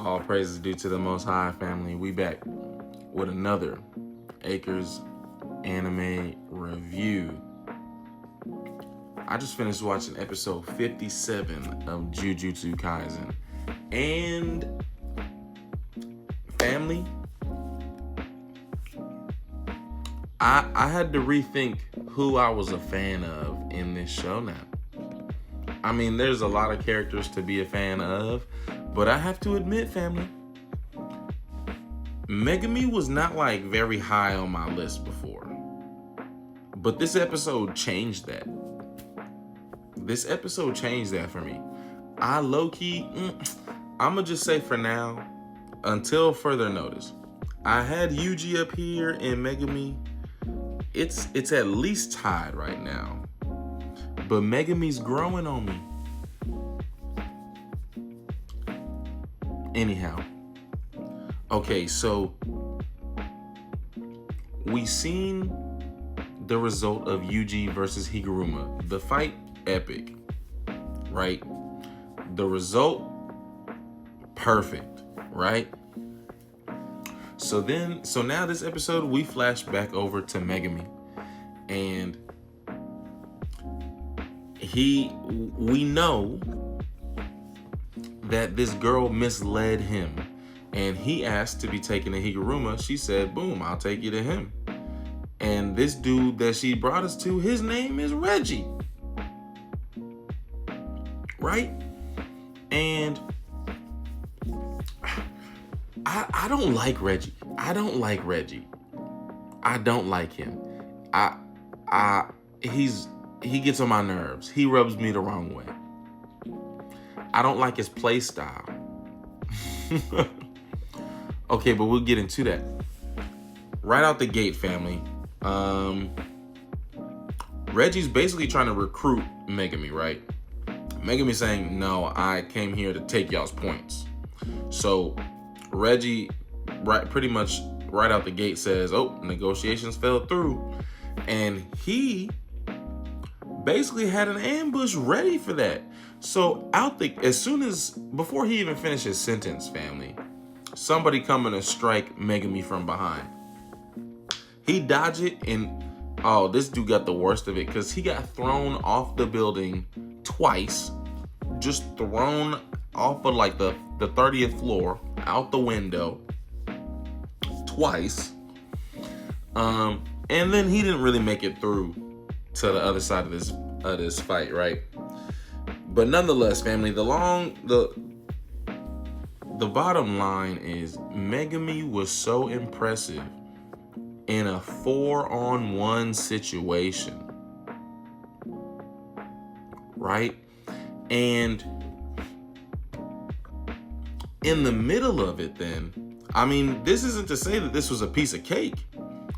All praises due to the Most High, family. We back with another Acres anime review. I just finished watching episode 57 of Jujutsu Kaisen. And family, I had to rethink who I was a fan of in this show now. I mean, there's a lot of characters to be a fan of, but I have to admit, family, Megumi was not like very high on my list before. But this episode changed that. This episode changed that for me. I low-key, I'ma just say for now, until further notice, I had Yuji up here and Megumi. It's at least tied right now. But Megumi's growing on me. Anyhow. Okay, so we seen the result of Yuji versus Higuruma. The fight, epic. Right? The result, perfect. Right? So now this episode, we flash back over to Megumi. And we know that this girl misled him. And he asked to be taken to Higuruma. She said, boom, I'll take you to him. And this dude that she brought us to, his name is Reggie. Right? And I don't like Reggie. I don't like him. He gets on my nerves. He rubs me the wrong way. I don't like his play style. Okay, but we'll get into that. Right out the gate, family. Reggie's basically trying to recruit Megumi, right? Megumi saying, no, I came here to take y'all's points. So Reggie, pretty much right out the gate says, oh, negotiations fell through. And he basically had an ambush ready for that. So before he even finished his sentence, family, somebody coming to strike Megumi from behind. He dodged it, and this dude got the worst of it because he got thrown off the building twice, just thrown off of like the 30th floor out the window twice. And then he didn't really make it through to the other side of this fight, right? But nonetheless, family, the bottom line is Megumi was so impressive in a 4-on-1 situation, right? And in the middle of it then, I mean, this isn't to say that this was a piece of cake,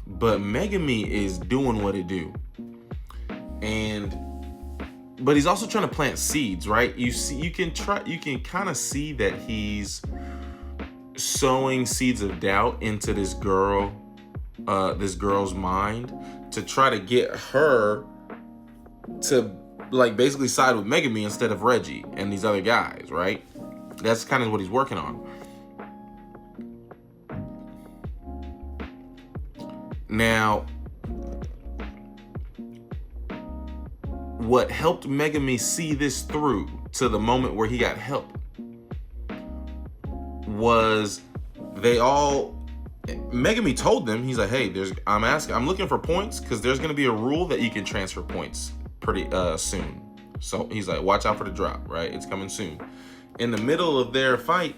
but Megumi is doing what it do. But he's also trying to plant seeds, right? You can kind of see that he's sowing seeds of doubt into this girl's mind to try to get her to like basically side with Megumi instead of Reggie and these other guys, right? That's kind of what he's working on. Now, what helped Megumi see this through to the moment where he got help was Megumi told them, he's like, hey, I'm looking for points because there's going to be a rule that you can transfer points pretty soon. So he's like, watch out for the drop, right? It's coming soon. In the middle of their fight,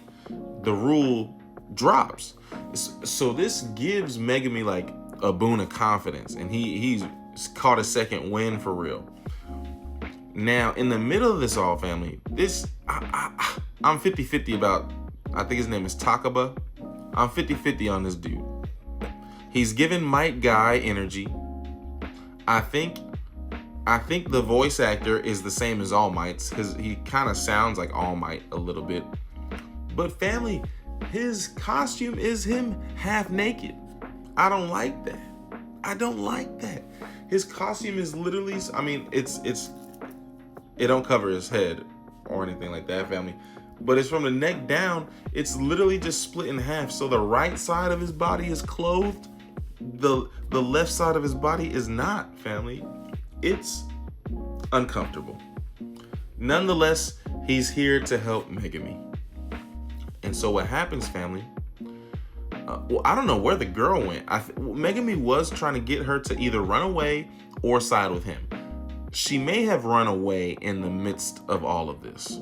the rule drops. So this gives Megumi like a boon of confidence, and he's caught a second win for real. Now, in the middle of this all, family, I'm 50-50 about, I think his name is Takaba. I'm 50-50 on this dude. He's giving Might Guy energy. I think the voice actor is the same as All Might's because he kind of sounds like All Might a little bit. But family, his costume is him half naked. I don't like that. His costume is literally, I mean, it don't cover his head or anything like that, family. but it's from the neck down. It's literally just split in half. So the right side of his body is clothed. The left side of his body is not, family. It's uncomfortable. Nonetheless, he's here to help Megumi. And so what happens, family? Well, I don't know where the girl went. Megumi was trying to get her to either run away or side with him. She may have run away in the midst of all of this.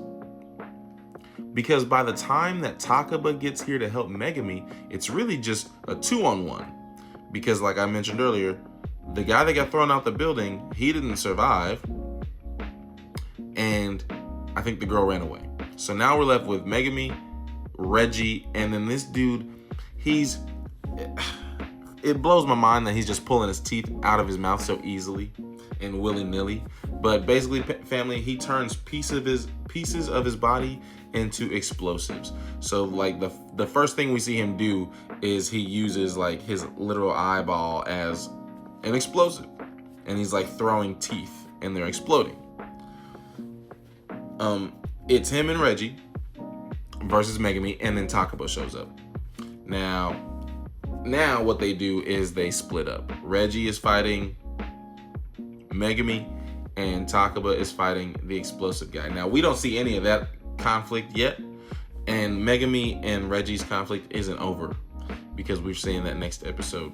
Because by the time that Takaba gets here to help Megumi, it's really just a 2-on-1. Because like I mentioned earlier, the guy that got thrown out the building, he didn't survive. And I think the girl ran away. So now we're left with Megumi, Reggie, and then this dude, it blows my mind that he's just pulling his teeth out of his mouth so easily and willy-nilly. But basically, family, he turns pieces of his body into explosives. So like the first thing we see him do is he uses like his literal eyeball as an explosive, and he's like throwing teeth and they're exploding. It's him and Reggie versus Megumi, and then Takaba shows up. Now what they do is they split up. Reggie is fighting Megumi, and Takaba is fighting the explosive guy. Now, we don't see any of that conflict yet, and Megumi and Reggie's conflict isn't over because we're seeing that next episode.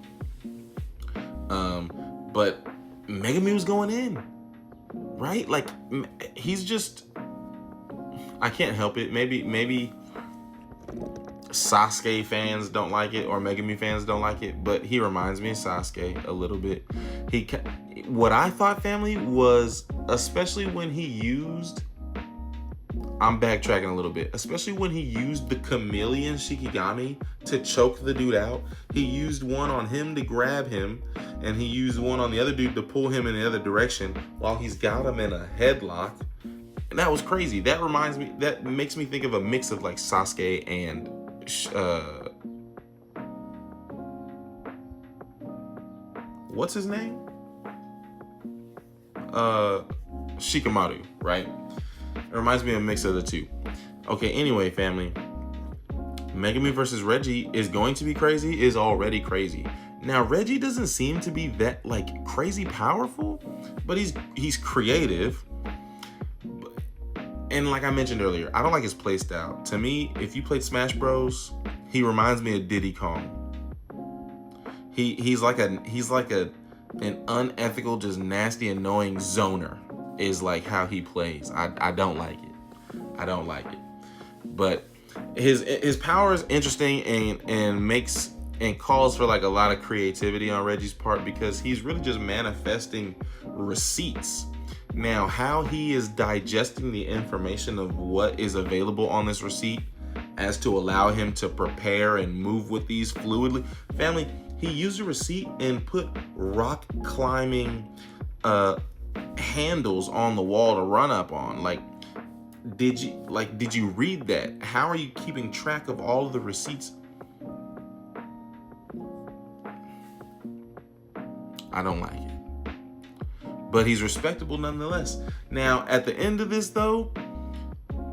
But Megumi was going in, right? Like, he's just, I can't help it. Maybe Sasuke fans don't like it, or Megumi fans don't like it, but he reminds me of Sasuke a little bit. What I thought, family, was, especially when he used, I'm backtracking a little bit, especially when he used the chameleon Shikigami to choke the dude out. He used one on him to grab him, and he used one on the other dude to pull him in the other direction while he's got him in a headlock. And that was crazy. That makes me think of a mix of like Sasuke and what's his name? Shikamaru, right? It reminds me of a mix of the two. Okay, anyway, family. Megumi versus Reggie is going to be crazy, is already crazy. Now, Reggie doesn't seem to be that like crazy powerful, but he's creative. And like I mentioned earlier, I don't like his playstyle. To me, if you played Smash Bros, he reminds me of Diddy Kong. He's like an unethical, just nasty, annoying zoner is like how he plays. I don't like it. I don't like it. But his power is interesting and makes and calls for like a lot of creativity on Reggie's part, because he's really just manifesting receipts. Now, how he is digesting the information of what is available on this receipt as to allow him to prepare and move with these fluidly. Family, he used a receipt and put rock climbing handles on the wall to run up on. Like, did you read that? How are you keeping track of all of the receipts? I don't like it. But he's respectable nonetheless. Now, at the end of this, though,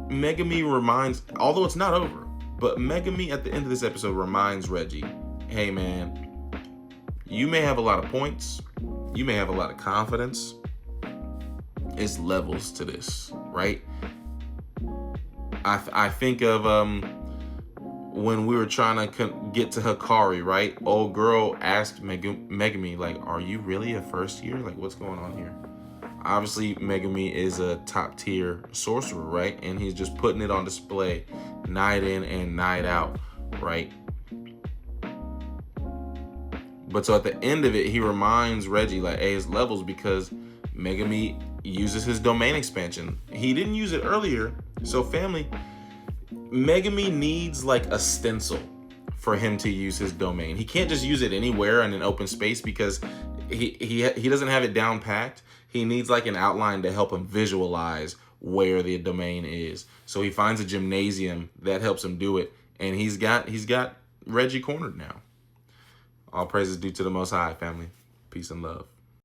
Megumi reminds, although it's not over, but Megumi at the end of this episode reminds Reggie, hey man, you may have a lot of points, you may have a lot of confidence. It's levels to this, right? I think of when we were trying to get to Hikari, right? Old girl asked Megumi, like, are you really a first year? Like, what's going on here? Obviously, Megumi is a top tier sorcerer, right? And he's just putting it on display night in and night out, right? But so at the end of it, he reminds Reggie, like, hey, it's levels, because Megumi uses his domain expansion. He didn't use it earlier. So family, Megumi needs like a stencil for him to use his domain. He can't just use it anywhere in an open space because he doesn't have it down packed. He needs like an outline to help him visualize where the domain is. So he finds a gymnasium that helps him do it, and he's got Reggie cornered now. All praises due to the Most High, family. Peace and love.